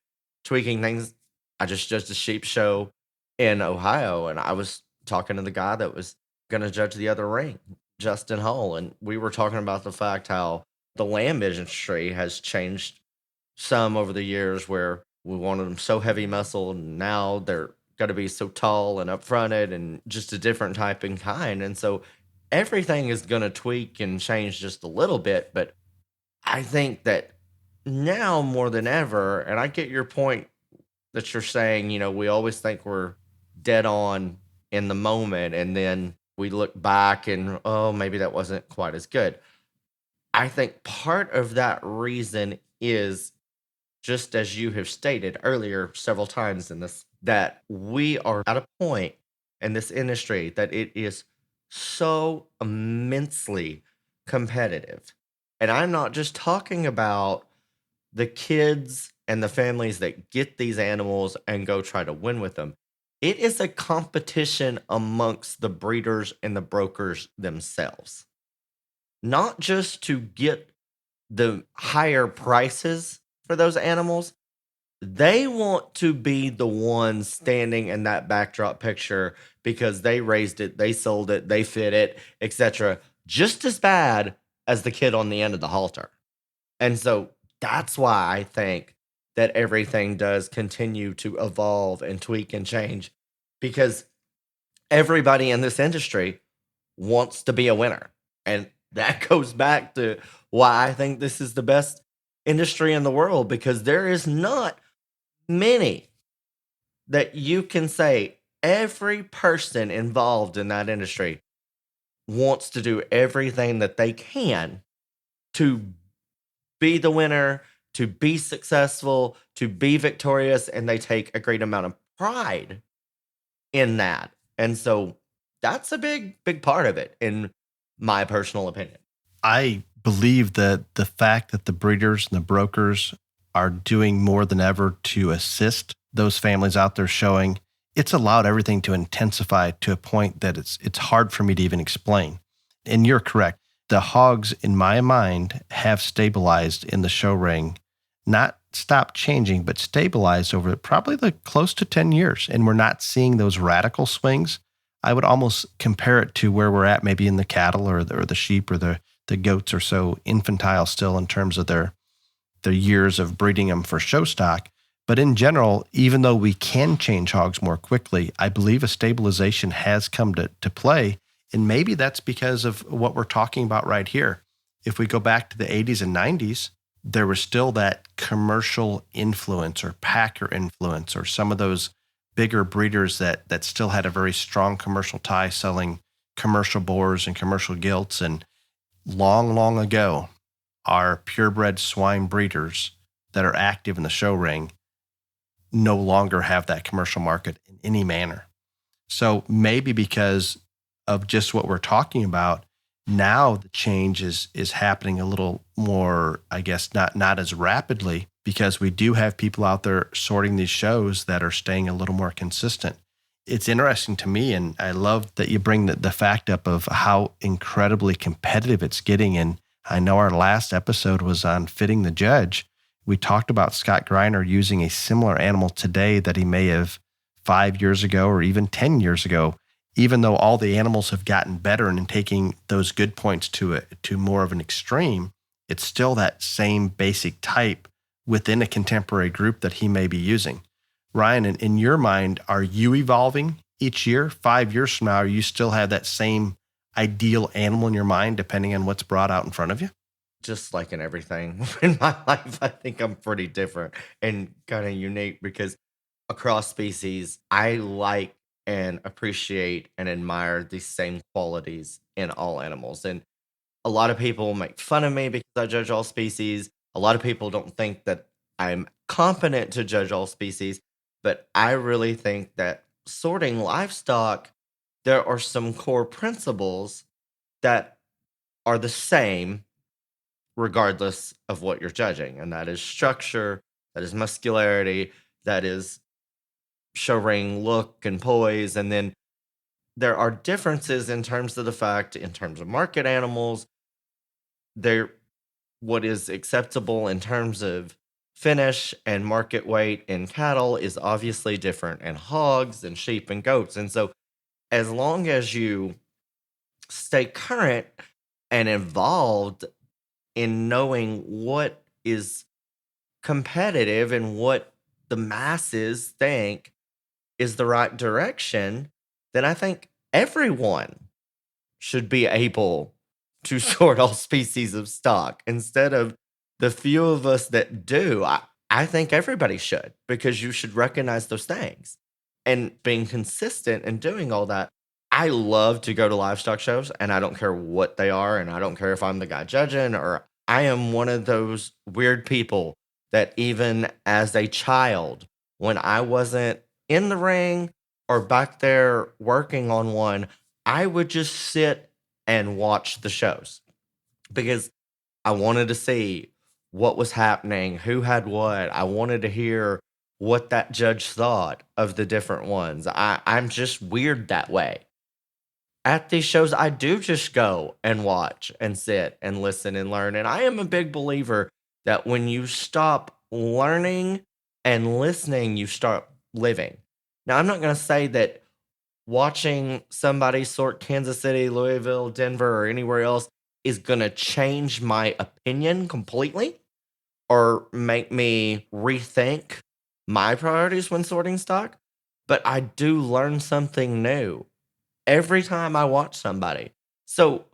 tweaking things. I just judged a sheep show in Ohio, and I was talking to the guy that was going to judge the other ring, Justin Hull, and we were talking about the fact how the lamb industry has changed some over the years where we wanted them so heavy muscle, and now they're got to be so tall and upfronted and just a different type and kind. And so everything is going to tweak and change just a little bit. But I think that now more than ever, and I get your point that you're saying, we always think we're dead on in the moment. And then we look back and, oh, maybe that wasn't quite as good. I think part of that reason is just as you have stated earlier several times in this, that we are at a point in this industry that it is so immensely competitive. And I'm not just talking about the kids and the families that get these animals and go try to win with them. It is a competition amongst the breeders and the brokers themselves. Not just to get the higher prices for those animals, they want to be the ones standing in that backdrop picture because they raised it, they sold it, they fit it, etc. Just as bad as the kid on the end of the halter. And so that's why I think that everything does continue to evolve and tweak and change because everybody in this industry wants to be a winner. And that goes back to why I think this is the best industry in the world because there is not many that you can say every person involved in that industry wants to do everything that they can to be the winner, to be successful, to be victorious, and they take a great amount of pride in that. And so that's a big part of it, in my personal opinion. I believe that the fact that the breeders and the brokers are doing more than ever to assist those families out there showing, it's allowed everything to intensify to a point that it's hard for me to even explain. And you're correct. The hogs, in my mind, have stabilized in the show ring, not stopped changing, but stabilized over probably close to 10 years. And we're not seeing those radical swings. I would almost compare it to where we're at maybe in the cattle or the sheep or the goats are so infantile still in terms of their years of breeding them for show stock. But in general, even though we can change hogs more quickly, I believe a stabilization has come to play. And maybe that's because of what we're talking about right here. If we go back to the 80s and 90s, there was still that commercial influence or packer influence or some of those bigger breeders that still had a very strong commercial tie selling commercial boars and commercial gilts. And long ago, our purebred swine breeders that are active in the show ring no longer have that commercial market in any manner. So maybe because of just what we're talking about, now the change is happening a little more, I guess, not as rapidly because we do have people out there sorting these shows that are staying a little more consistent. It's interesting to me, and I love that you bring the fact up of how incredibly competitive it's getting. And I know our last episode was on Fitting the Judge. We talked about Scott Greiner using a similar animal today that he may have 5 years ago or even 10 years ago. Even though all the animals have gotten better and taking those good points to more of an extreme, it's still that same basic type within a contemporary group that he may be using. Ryan, in your mind, are you evolving each year? 5 years from now, are you still have that same ideal animal in your mind, depending on what's brought out in front of you? Just like in everything in my life, I think I'm pretty different and kind of unique because across species, I like and appreciate and admire these same qualities in all animals. And a lot of people make fun of me because I judge all species. A lot of people don't think that I'm competent to judge all species, but I really think that sorting livestock, there are some core principles that are the same regardless of what you're judging. And that is structure, that is muscularity, that is show ring look and poise. And then there are differences in terms of the fact, in terms of market animals, what is acceptable in terms of finish and market weight in cattle is obviously different in hogs and sheep and goats. And so as long as you stay current and involved in knowing what is competitive and what the masses think is the right direction, then I think everyone should be able to sort all species of stock instead of the few of us that do. I think everybody should because you should recognize those things and being consistent and doing all that. I love to go to livestock shows and I don't care what they are. And I don't care if I'm the guy judging or I am one of those weird people that even as a child, when I wasn't in the ring or back there working on one, I would just sit and watch the shows because I wanted to see what was happening, who had what. I wanted to hear what that judge thought of the different ones. I'm just weird that way. At these shows, I do just go and watch and sit and listen and learn. And I am a big believer that when you stop learning and listening, you start living. Now, I'm not going to say that watching somebody sort Kansas City, Louisville, Denver, or anywhere else is going to change my opinion completely or make me rethink my priorities when sorting stock, but I do learn something new every time I watch somebody. So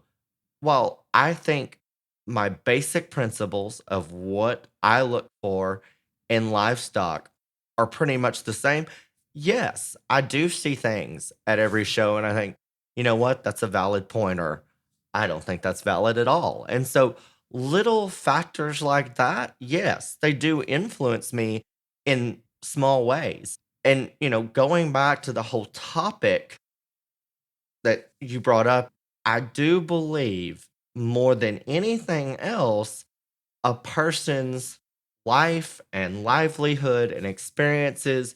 while I think my basic principles of what I look for in livestock are pretty much the same, yes, I do see things at every show and I think, you know what, that's a valid point, or I don't think that's valid at all. And so little factors like that, yes, they do influence me in small ways. And, going back to the whole topic that you brought up, I do believe more than anything else, a person's life and livelihood and experiences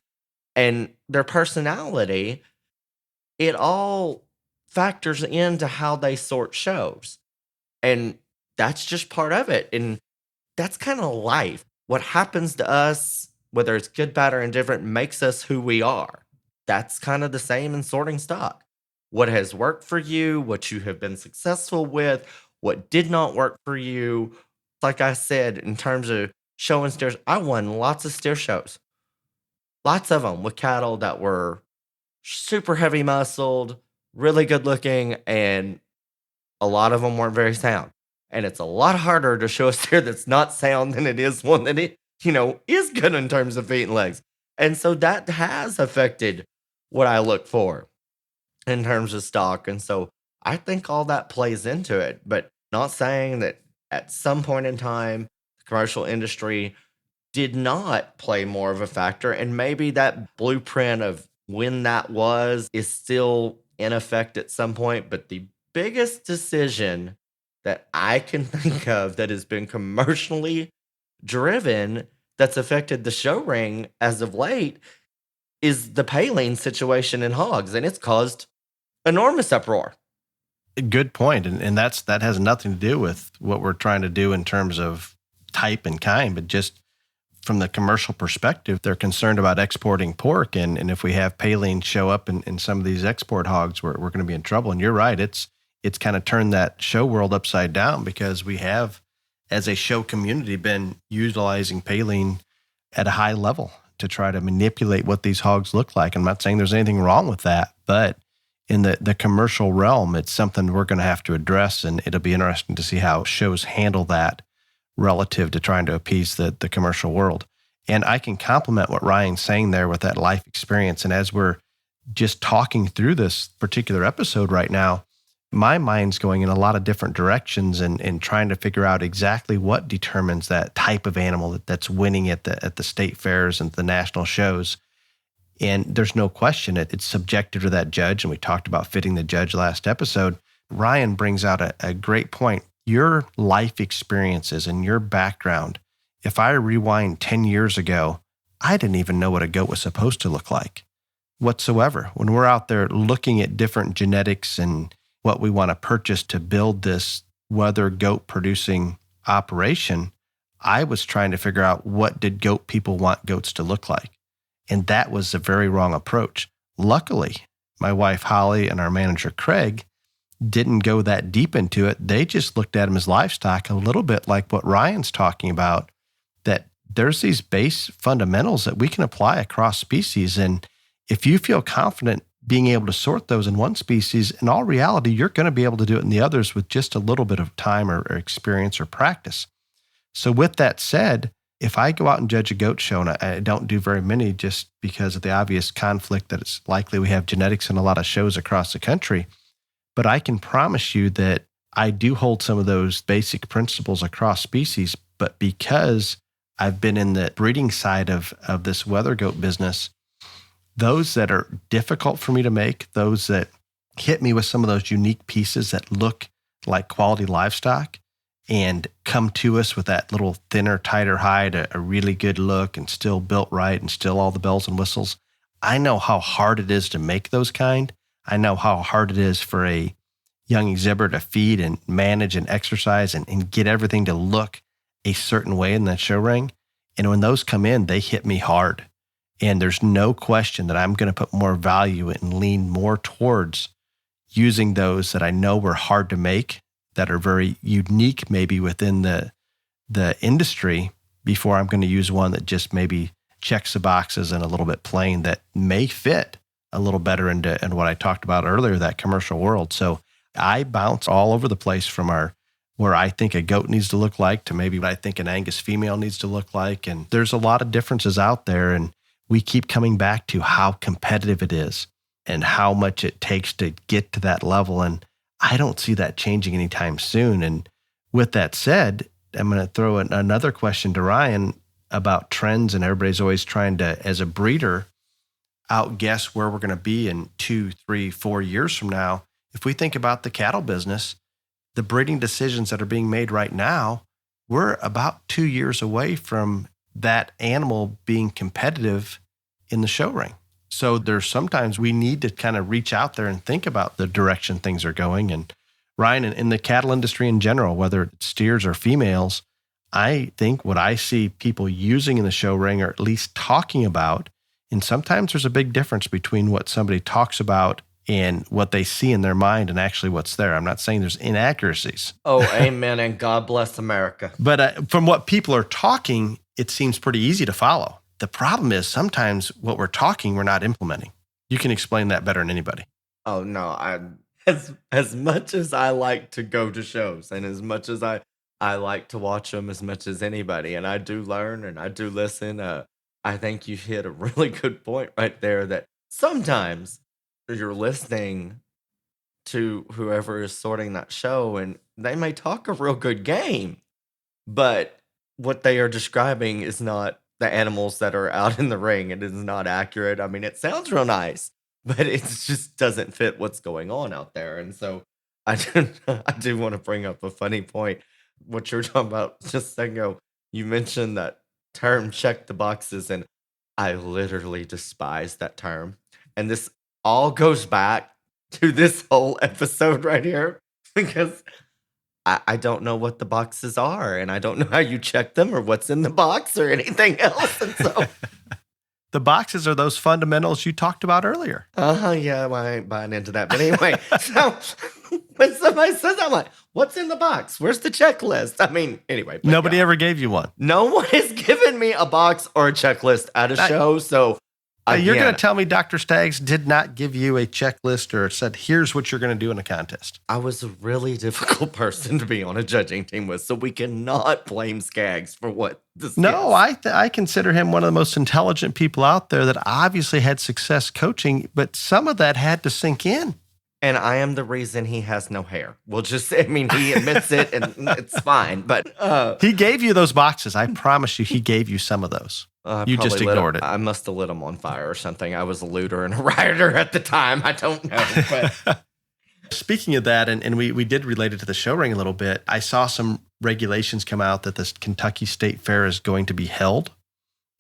and their personality, it all factors into how they sort shows. And that's just part of it. And that's kind of life. What happens to us, whether it's good, bad, or indifferent, makes us who we are. That's kind of the same in sorting stock. What has worked for you, what you have been successful with, what did not work for you. Like I said, in terms of showing steers, I won lots of steer shows. Lots of them with cattle that were super heavy muscled, really good looking, and a lot of them weren't very sound. And it's a lot harder to show a steer that's not sound than it is one that is good in terms of feet and legs. And so that has affected what I look for in terms of stock. And so I think all that plays into it, but not saying that at some point in time, the commercial industry did not play more of a factor. And maybe that blueprint of when that was is still in effect at some point. But the biggest decision that I can think of that has been commercially driven that's affected the show ring as of late is the Paylean situation in hogs, and it's caused enormous uproar. Good point. And that has nothing to do with what we're trying to do in terms of type and kind, but just from the commercial perspective, they're concerned about exporting pork. And if we have Paylean show up in some of these export hogs, we're going to be in trouble. And you're right. It's kind of turned that show world upside down because we have, as a show community, been utilizing Paylean at a high level to try to manipulate what these hogs look like. I'm not saying there's anything wrong with that, but in the commercial realm, it's something we're going to have to address, and it'll be interesting to see how shows handle that relative to trying to appease the commercial world. And I can compliment what Ryan's saying there with that life experience. And as we're just talking through this particular episode right now, my mind's going in a lot of different directions and trying to figure out exactly what determines that type of animal that's winning at the state fairs and the national shows. And there's no question it's subjective to that judge. And we talked about fitting the judge last episode. Ryan brings out a great point. Your life experiences and your background, if I rewind 10 years ago, I didn't even know what a goat was supposed to look like whatsoever. When we're out there looking at different genetics and what we want to purchase to build this wether goat producing operation, I was trying to figure out what did goat people want goats to look like. And that was a very wrong approach. Luckily, my wife Holly and our manager Craig didn't go that deep into it. They just looked at them as livestock, a little bit like what Ryan's talking about, that there's these base fundamentals that we can apply across species. And if you feel confident being able to sort those in one species, in all reality, you're going to be able to do it in the others with just a little bit of time or experience or practice. So with that said, if I go out and judge a goat show, and I don't do very many just because of the obvious conflict that it's likely we have genetics in a lot of shows across the country, but I can promise you that I do hold some of those basic principles across species, but because I've been in the breeding side of this wether goat business, those that are difficult for me to make, those that hit me with some of those unique pieces that look like quality livestock and come to us with that little thinner, tighter hide, a really good look and still built right and still all the bells and whistles. I know how hard it is to make those kind. I know how hard it is for a young exhibitor to feed and manage and exercise and get everything to look a certain way in that show ring. And when those come in, they hit me hard. And there's no question that I'm going to put more value and lean more towards using those that I know were hard to make, that are very unique maybe within the industry, before I'm going to use one that just maybe checks the boxes and a little bit plain that may fit a little better into what I talked about earlier, that commercial world. So I bounce all over the place from where I think a goat needs to look like to maybe what I think an Angus female needs to look like. And there's a lot of differences out there. And we keep coming back to how competitive it is and how much it takes to get to that level. And I don't see that changing anytime soon. And with that said, I'm going to throw another question to Ryan about trends. And everybody's always trying to, as a breeder, outguess where we're going to be in 2, 3, 4 years from now. If we think about the cattle business, the breeding decisions that are being made right now, we're about 2 years away from that animal being competitive in the show ring. So there's sometimes we need to kind of reach out there and think about the direction things are going. And Ryan, in the cattle industry in general, whether it's steers or females, I think what I see people using in the show ring, or at least talking about, and sometimes there's a big difference between what somebody talks about and what they see in their mind and actually what's there. I'm not saying there's inaccuracies. Oh, amen, and God bless America. But from what people are talking, it seems pretty easy to follow. The problem is sometimes what we're talking, we're not implementing. You can explain that better than anybody. Oh, no. As much as I like to go to shows and as much as I like to watch them as much as anybody, and I do learn and I do listen, I think you hit a really good point right there that sometimes you're listening to whoever is sorting that show and they may talk a real good game, but what they are describing is not the animals that are out in the ring. It is not accurate. I mean, it sounds real nice, but it just doesn't fit what's going on out there. And so I do want to bring up a funny point. What you're talking about just a second ago, you mentioned that term check the boxes, and I literally despise that term. And this all goes back to this whole episode right here because I don't know what the boxes are and I don't know how you check them or what's in the box or anything else. And so the boxes are those fundamentals you talked about earlier. Yeah, I ain't buying into that. But anyway, so when somebody says that, I'm like, what's in the box? Where's the checklist? I mean, anyway. Nobody ever gave you one. No one has given me a box or a checklist at a show. So you're going to tell me Dr. Staggs did not give you a checklist or said, here's what you're going to do in a contest. I was a really difficult person to be on a judging team with, so we cannot blame Skaggs for what this is. I consider him one of the most intelligent people out there that obviously had success coaching, but some of that had to sink in. And I am the reason he has no hair. We'll just, he admits it and it's fine. But he gave you those boxes. I promise you, he gave you some of those. You just ignored it. I must have lit them on fire or something. I was a looter and a rioter at the time. I don't know. But speaking of that, and we did relate it to the show ring a little bit, I saw some regulations come out that this Kentucky State Fair is going to be held.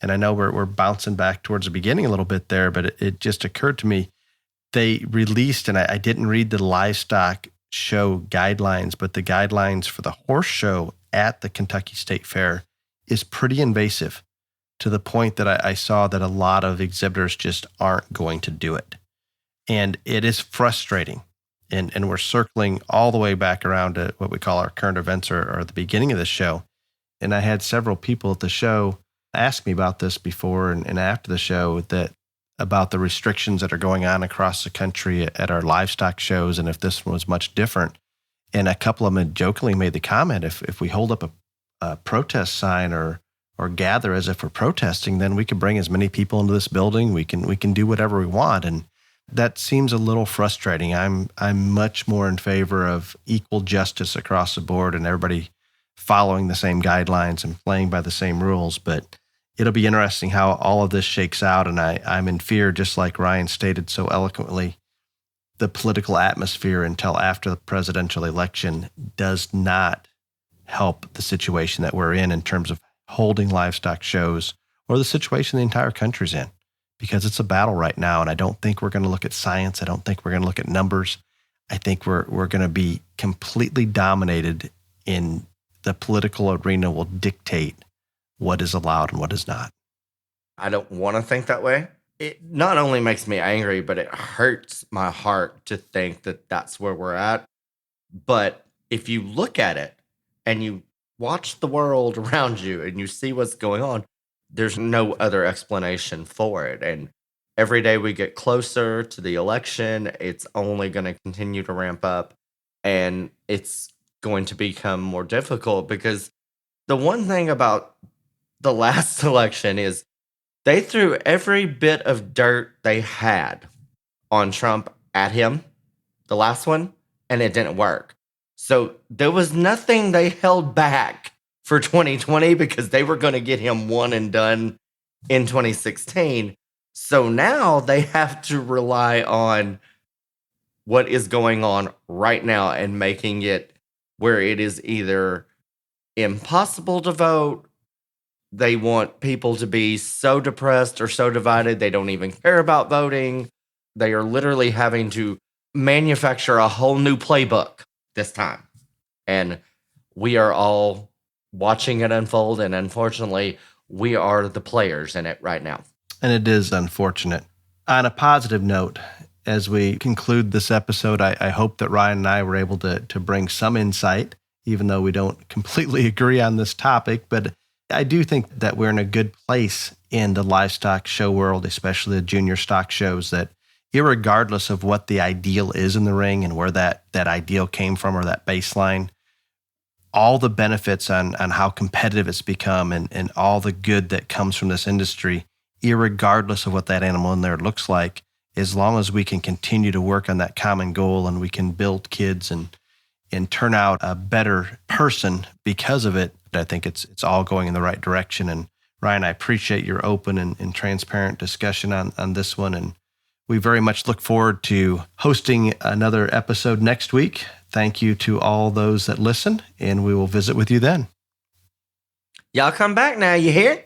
And I know we're bouncing back towards the beginning a little bit there, but it just occurred to me, they released, and I didn't read the livestock show guidelines, but the guidelines for the horse show at the Kentucky State Fair is pretty invasive to the point that I saw that a lot of exhibitors just aren't going to do it. And it is frustrating. And we're circling all the way back around to what we call our current events or the beginning of the show. And I had several people at the show ask me about this before and after the show about the restrictions that are going on across the country at our livestock shows and if this was much different. And a couple of them had jokingly made the comment, if we hold up a protest sign or gather as if we're protesting, then we can bring as many people into this building. We can do whatever we want. And that seems a little frustrating. I'm much more in favor of equal justice across the board and everybody following the same guidelines and playing by the same rules. But it'll be interesting how all of this shakes out. And I'm in fear, just like Ryan stated so eloquently, the political atmosphere until after the presidential election does not help the situation that we're in terms of holding livestock shows or the situation the entire country's in, because it's a battle right now. And I don't think we're going to look at science. I don't think we're going to look at numbers. I think we're going to be completely dominated in the political arena will dictate what is allowed and what is not. I don't want to think that way. It not only makes me angry, but it hurts my heart to think that that's where we're at. But if you look at it and you watch the world around you and you see what's going on, there's no other explanation for it. And every day we get closer to the election, it's only going to continue to ramp up, and it's going to become more difficult, because the one thing about the last election is they threw every bit of dirt they had on Trump at him, the last one, and it didn't work. So there was nothing they held back for 2020, because they were going to get him one and done in 2016. So now they have to rely on what is going on right now and making it where it is either impossible to vote. They want people to be so depressed or so divided they don't even care about voting. They are literally having to manufacture a whole new playbook this time. And we are all watching it unfold. And unfortunately, we are the players in it right now. And it is unfortunate. On a positive note, as we conclude this episode, I hope that Ryan and I were able to bring some insight, even though we don't completely agree on this topic. But I do think that we're in a good place in the livestock show world, especially the junior stock shows, that irregardless of what the ideal is in the ring and where that ideal came from or that baseline, all the benefits on how competitive it's become and all the good that comes from this industry, irregardless of what that animal in there looks like, as long as we can continue to work on that common goal and we can build kids and turn out a better person because of it, I think it's all going in the right direction. And Ryan, I appreciate your open and transparent discussion on this one. And we very much look forward to hosting another episode next week. Thank you to all those that listen, and we will visit with you then. Y'all come back now, you hear?